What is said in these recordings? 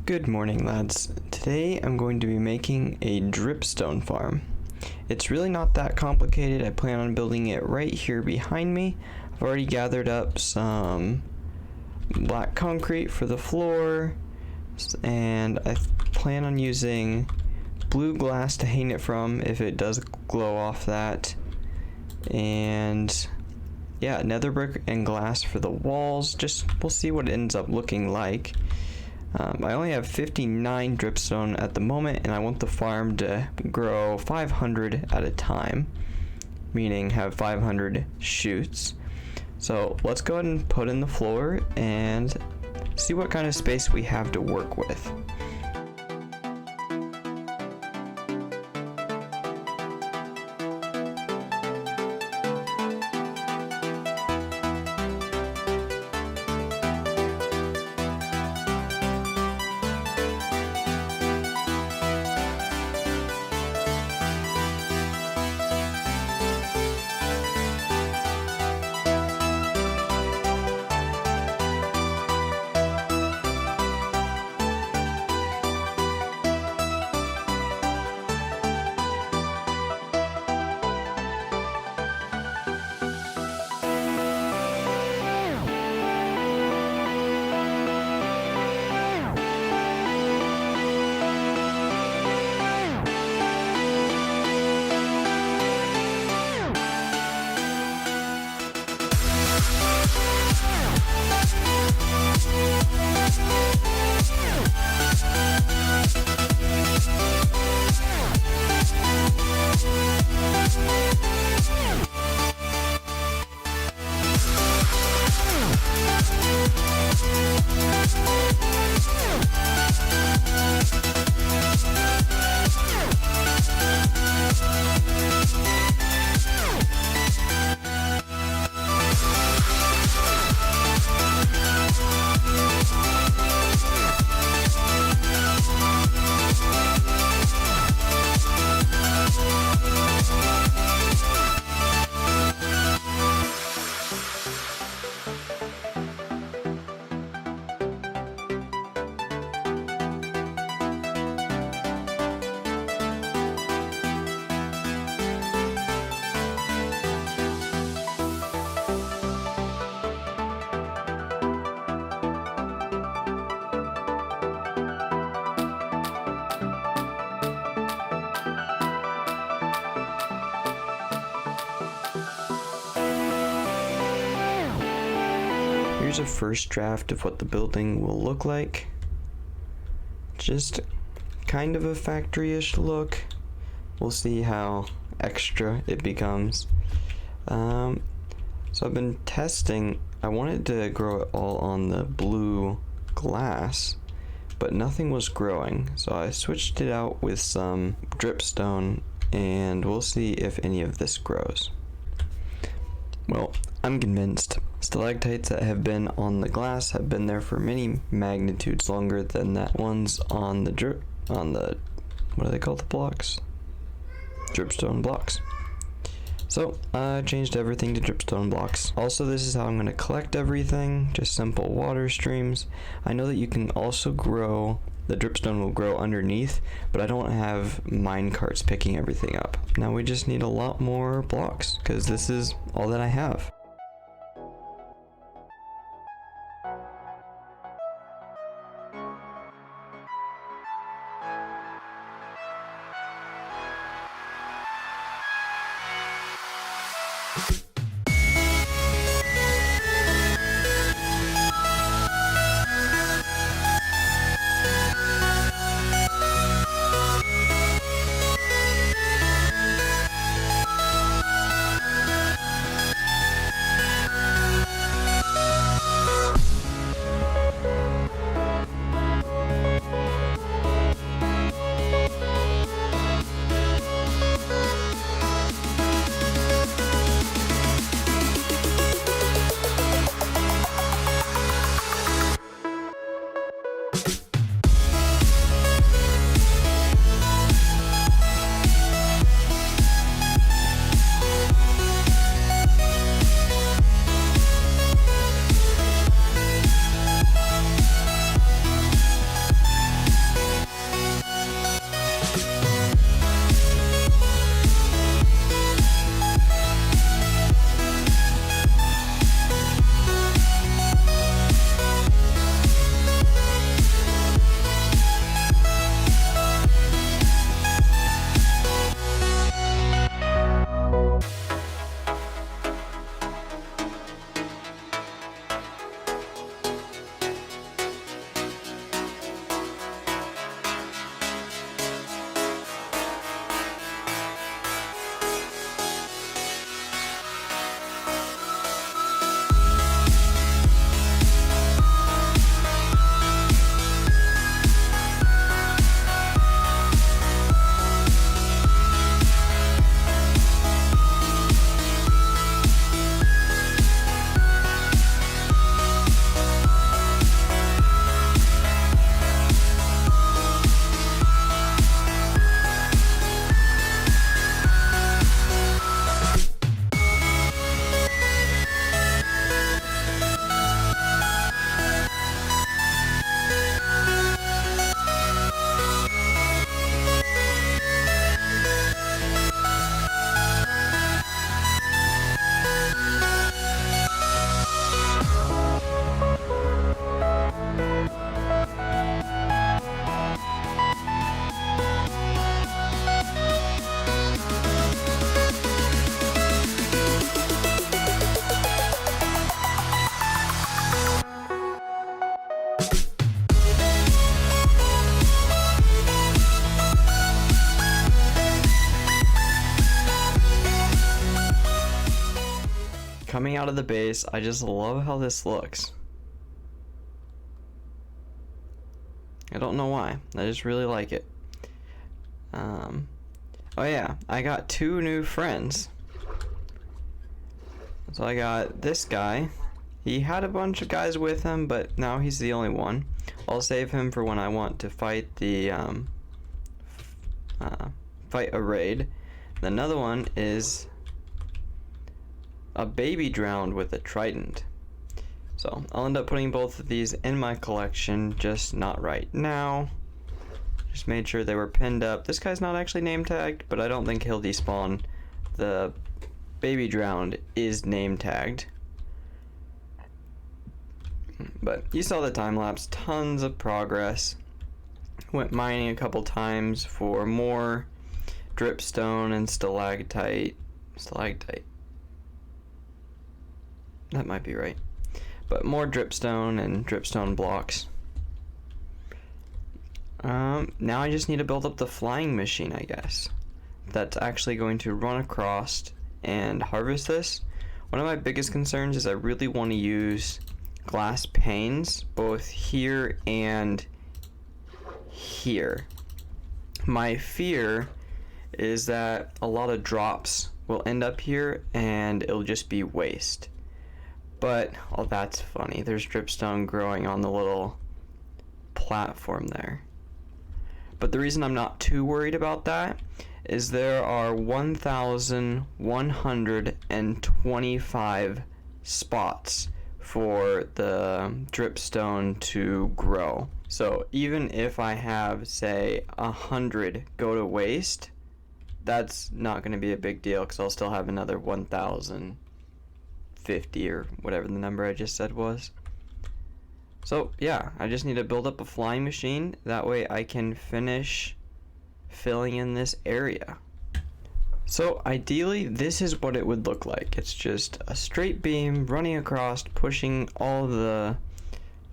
Good morning, lads. Today I'm going to be making a dripstone farm. It's really not that complicated. I plan on building it right here behind me. I've already gathered up some black concrete for the floor, and I plan on using blue glass to hang it from if it does glow off that. And yeah, nether brick and glass for the walls. We'll see what it ends up looking like. I only have 59 dripstone at the moment, and I want the farm to grow 500 at a time, meaning have 500 shoots. So let's go ahead and put in the floor and see what kind of space we have to work with. Here's a first draft of what the building will look like. Just kind of a factory-ish look. We'll see how extra it becomes. So I've been testing. I wanted to grow it all on the blue glass, but nothing was growing. So I switched it out with some dripstone, and we'll see if any of this grows. Well, I'm convinced. Stalactites that have been on the glass have been there for many magnitudes longer than that ones on the what do they call the blocks? Dripstone blocks. So I changed everything to dripstone blocks. Also, this is how I'm going to collect everything, just simple water streams. I know that you can also grow, the dripstone will grow underneath, but I don't have mine carts picking everything up. Now we just need a lot more blocks, because this is all that I have. coming out of the base. I just love how this looks. I don't know why. I just really like it. Oh yeah, I got 2 new friends. So I got this guy. He had a bunch of guys with him, but now he's the only one. I'll save him for when I want to fight the fight a raid. Another one is a baby drowned with a trident. So I'll end up putting both of these in my collection, just not right now. Just made sure they were pinned up. This guy's not actually name tagged, but I don't think he'll despawn. The baby drowned is name tagged. But you saw the time lapse, tons of progress. Went mining a couple times for more dripstone and stalactite. That might be right. But more dripstone and dripstone blocks. Now I just need to build up the flying machine, I guess. That's actually going to run across and harvest this. One of my biggest concerns is I really want to use glass panes both here and here. My fear is that a lot of drops will end up here and it'll just be waste. But, oh, that's funny. There's dripstone growing on the little platform there. But the reason I'm not too worried about that is there are 1,125 spots for the dripstone to grow. So even if I have, say, 100 go to waste, that's not going to be a big deal because I'll still have another 1,050 or whatever the number I just said was. So yeah, I just need to build up a flying machine. That way I can finish filling in this area. So ideally, this is what it would look like. It's just a straight beam running across, pushing all the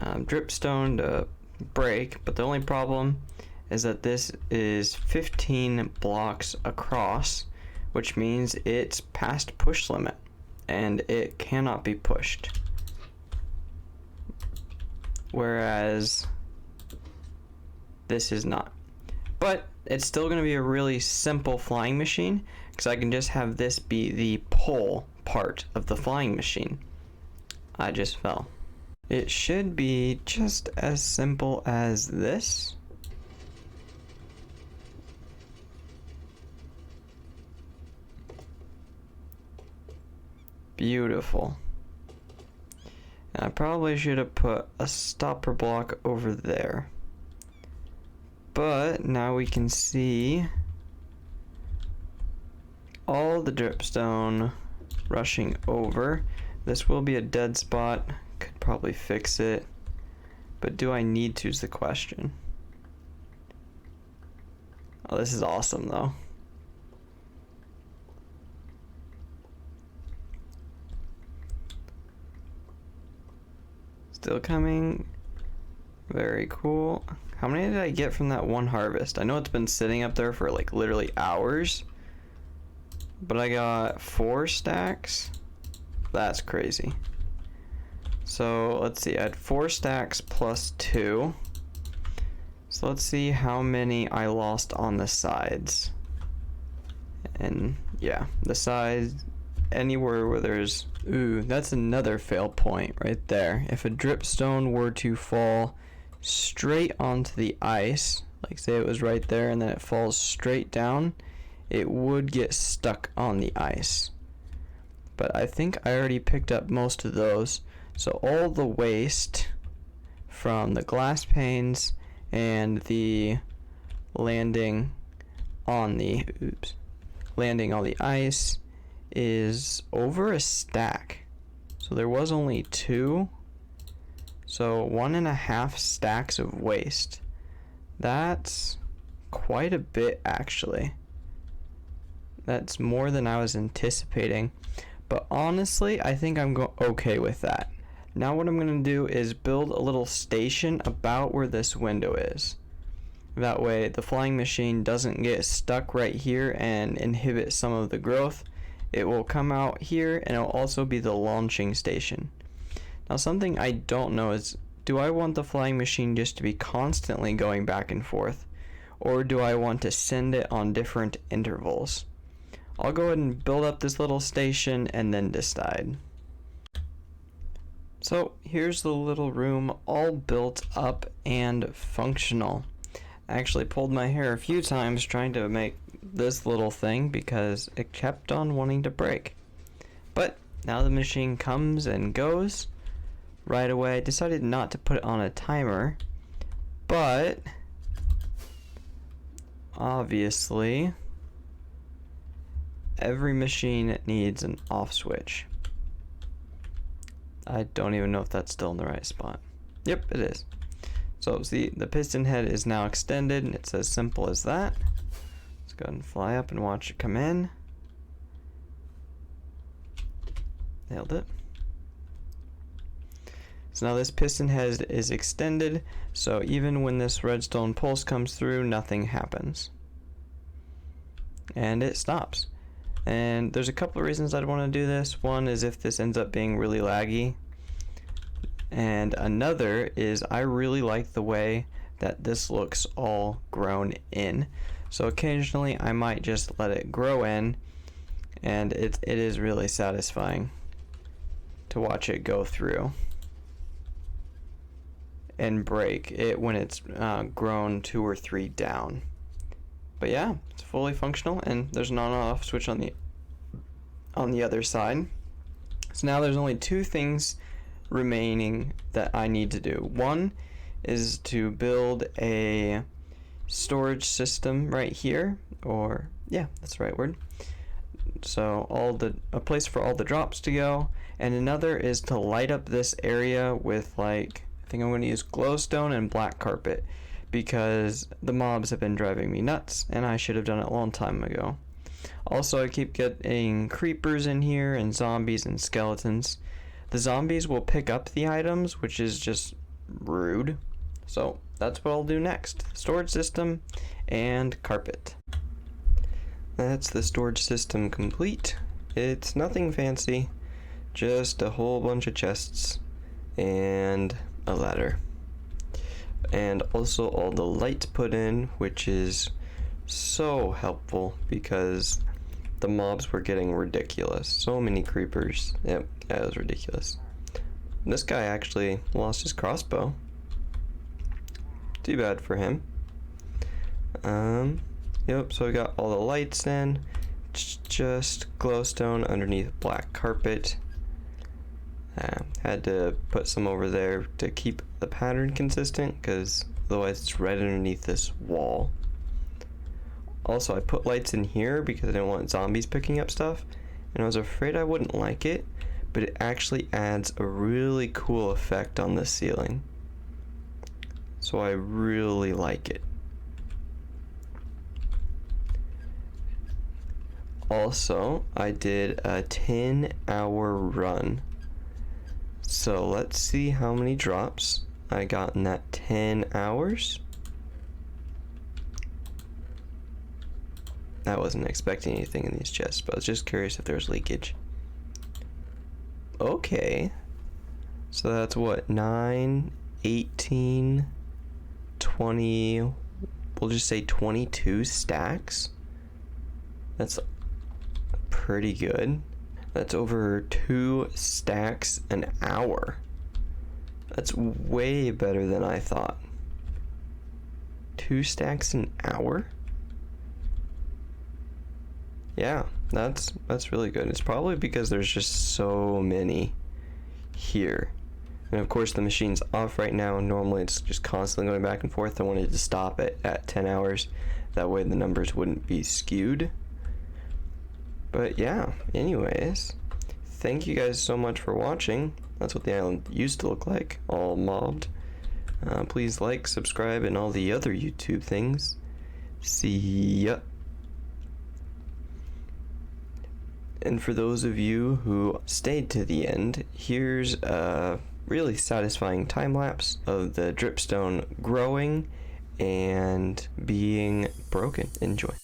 dripstone to break. But the only problem is that this is 15 blocks across, which means it's past push limit and it cannot be pushed. Whereas this is not. But it's still going to be a really simple flying machine because I can just have this be the pull part of the flying machine. I just fell. It should be just as simple as this. Beautiful. And I probably should have put a stopper block over there. But now we can see all the dripstone rushing over. This will be a dead spot. Could probably fix it. But do I need to is the question. Oh, this is awesome though. Still coming. Very cool. How many did I get from that one harvest? I know it's been sitting up there for like literally hours. But I got 4 stacks. That's crazy. So let's see. I had 4 stacks plus 2. So let's see how many I lost on the sides. And yeah, the sides, anywhere where there's, ooh, that's another fail point right there. If a dripstone were to fall straight onto the ice, like say it was right there and then it falls straight down, it would get stuck on the ice. But I think I already picked up most of those. So all the waste from the glass panes and the landing on the, landing on the ice is over a stack. So there was only 2. So 1.5 stacks of waste. That's quite a bit actually. That's more than I was anticipating. But honestly, I think I'm okay with that. Now what I'm going to do is build a little station about where this window is. That way the flying machine doesn't get stuck right here and inhibit some of the growth. it will come out here, and it'll also be the launching station. Now something I don't know is, do I want the flying machine just to be constantly going back and forth, or do I want to send it on different intervals? I'll go ahead and build up this little station and then decide. So here's the little room all built up and functional. I actually pulled my hair a few times trying to make this little thing because it kept on wanting to break. But now the machine comes and goes. Right away I decided not to put it on a timer, but obviously every machine needs an off switch. I don't even know if that's still in the right spot. Yep, it is. So see, the piston head is now extended, and it's as simple as that. Let's go ahead and fly up and watch it come in. Nailed it. So now this piston head is extended, so even when this redstone pulse comes through, nothing happens. And it stops. And there's a couple of reasons I'd want to do this. One is if this ends up being really laggy. And another is I really like the way that this looks all grown in. So occasionally I might just let it grow in, and it is really satisfying to watch it go through and break it when it's grown 2 or 3 down. But yeah, it's fully functional, and there's an on-off switch on the other side. So now there's only 2 things remaining that I need to do. One is to build a storage system right here, or yeah, that's the right word. So a place for all the drops to go, and another is to light up this area with, like, I think I'm going to use glowstone and black carpet, because the mobs have been driving me nuts and I should have done it a long time ago. Also, I keep getting creepers in here and zombies and skeletons. The zombies will pick up the items, which is just rude. So that's what I'll do next. Storage system and carpet. That's the storage system complete. It's nothing fancy, just a whole bunch of chests and a ladder. And also all the lights put in, which is so helpful because the mobs were getting ridiculous. So many creepers. Yep, that was ridiculous. This guy actually lost his crossbow. Too bad for him. Yep, so we got all the lights in. Just glowstone underneath black carpet. Had to put some over there to keep the pattern consistent, because otherwise it's right underneath this wall. Also, I put lights in here because I didn't want zombies picking up stuff, and I was afraid I wouldn't like it, but it actually adds a really cool effect on the ceiling. So I really like it. Also, I did a 10-hour run. So let's see how many drops I got in that 10 hours. I wasn't expecting anything in these chests, but I was just curious if there was leakage. Okay. So that's what, 9, 18, 20, we'll just say 22 stacks. That's pretty good. That's over 2 stacks an hour. That's way better than I thought. 2 stacks an hour? Yeah, that's really good. It's probably because there's just so many here. And of course the machine's off right now, and normally it's just constantly going back and forth. I wanted to stop it at 10 hours. That way the numbers wouldn't be skewed. But yeah, anyways, thank you guys so much for watching. That's what the island used to look like, all mobbed. Please like, subscribe, and all the other YouTube things. See ya. And for those of you who stayed to the end, here's a really satisfying time lapse of the dripstone growing and being broken. Enjoy.